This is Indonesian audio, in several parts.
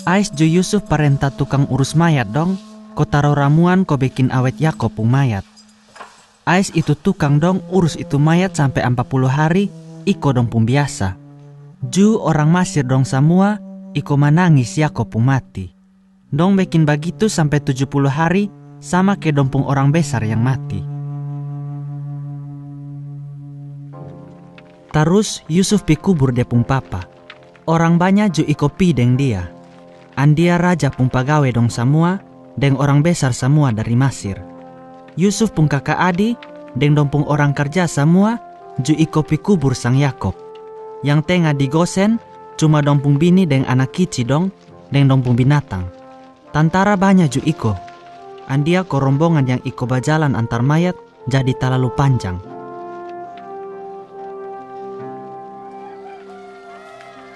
Ais ju Yusuf parenta tukang urus mayat dong, ko taro ramuan ko bikin awet Yakob pung mayat. Ais itu tukang dong urus itu mayat sampai 40 hari, iko dong pung biasa. Ju orang Mesir dong semua, iko menangis Yakob pung mati. Dong bikin begitu sampai 70 hari, sama ke dong pung orang besar yang mati. Terus Yusuf pi kubur dia pung papa. Orang banyak ju iko pi deng dia. Andia raja pung pagawe dong semua, deng orang besar semua dari Mesir. Yusuf pung kakak adi, deng dong pung orang kerja semua, ju iko pi kubur sang Yakob. Yang tengah di Gosen, cuma dong pung bini deng anak kici dong, deng dong pung binatang. Tantara banyak ju iko. Andia ko rombongan yang iko bajalan antar mayat, jadi terlalu panjang.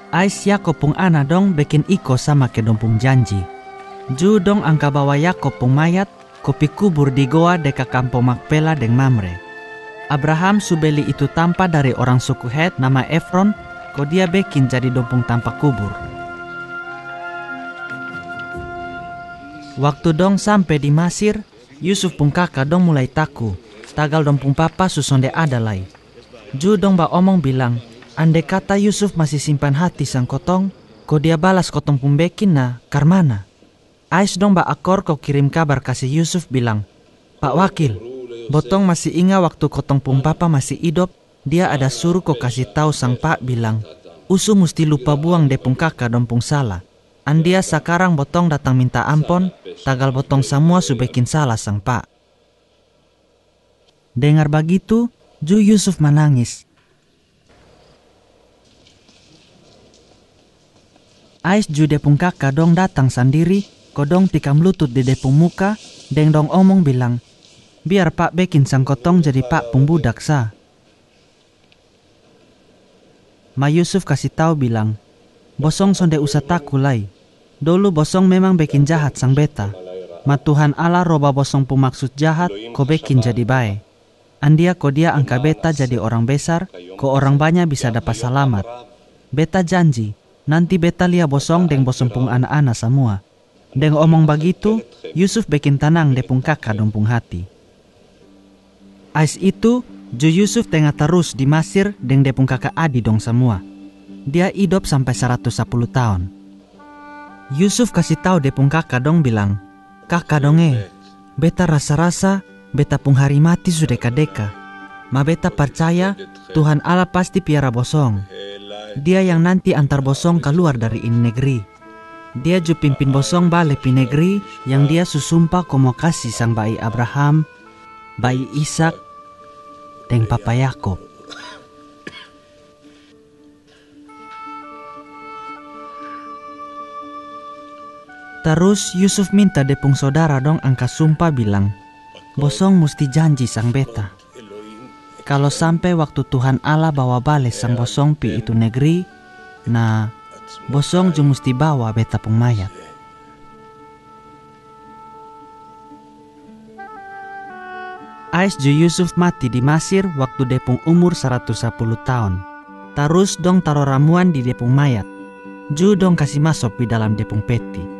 Ais Yakob pung ana dong bikin iko sama ke dong pung janji. Ju dong angka bawa Yakob pung mayat, kopi kubur di goa deka kampung Makpela deng Mamre. Abraham subeli itu tanpa dari orang suku Het nama Efron, ko dia bikin jadi dong pung tampak kubur. Waktu dong sampai di Mesir, Yusuf pung kakak dong mulai taku, tagal dong pung papa susonde ada lai. Ju dong ba omong bilang, andai kata Yusuf masih simpan hati sang kotong, ko dia balas kotong pung bekin na karmana. Ais dong ba akor ko kirim kabar kasih Yusuf bilang, Pak Wakil, botong masih ingat waktu kotong pung papa masih hidup, dia ada suruh ko kasih tahu sang pak bilang, usu musti lupa buang de pung kakak dong pung salah. Andia sekarang botong datang minta ampon, tagal botong semua su bikin salah sang pak. Dengar begitu, Ju Yusuf menangis. Ais ju de pung kakak dong datang sendiri, kodong tikam lutut di de pung muka, deng dong omong bilang, biar pak bikin sang kotong jadi pak pung budak sa. Ma Yusuf kasih tahu bilang, bosong sonde usah taku lai. Dulu bosong memang bikin jahat sang beta. Ma Tuhan Allah roba bosong pung maksud jahat, ko bikin jadi baik. Andia ko dia angka beta jadi orang besar, ko orang banyak bisa dapat selamat. Beta janji, nanti beta lia bosong deng bosong pung anak-anak semua. Deng omong begitu, Yusuf bikin tenang de pung kakak dong pung hati. Ais itu, Ju Yusuf tengah terus di Mesir deng de pung kakak adi dong semua. Dia hidup sampai 110 tahun. Yusuf kasih tahu de pung kakak dong bilang, kakak dong beta rasa-rasa beta pung hari mati sudah deka. Ma beta percaya Tuhan Allah pasti piara bosong. Dia yang nanti antar bosong keluar dari ini negeri. Dia ju pimpin bosong balik pi negeri yang dia susumpah komo kasih sang bayi Abraham, bayi Ishak, deng papa Yakob. Terus Yusuf minta de pung saudara dong angka sumpah bilang, bosong mesti janji sang beta. Kalau sampai waktu Tuhan Allah bawa balik sang bosong pi itu negeri, nah bosong ju mesti bawa beta pung mayat. Ais ju Yusuf mati di Mesir waktu de pung umur 110 tahun. Terus dong taro ramuan di de pung mayat. Ju dong kasih masuk di dalam de pung peti.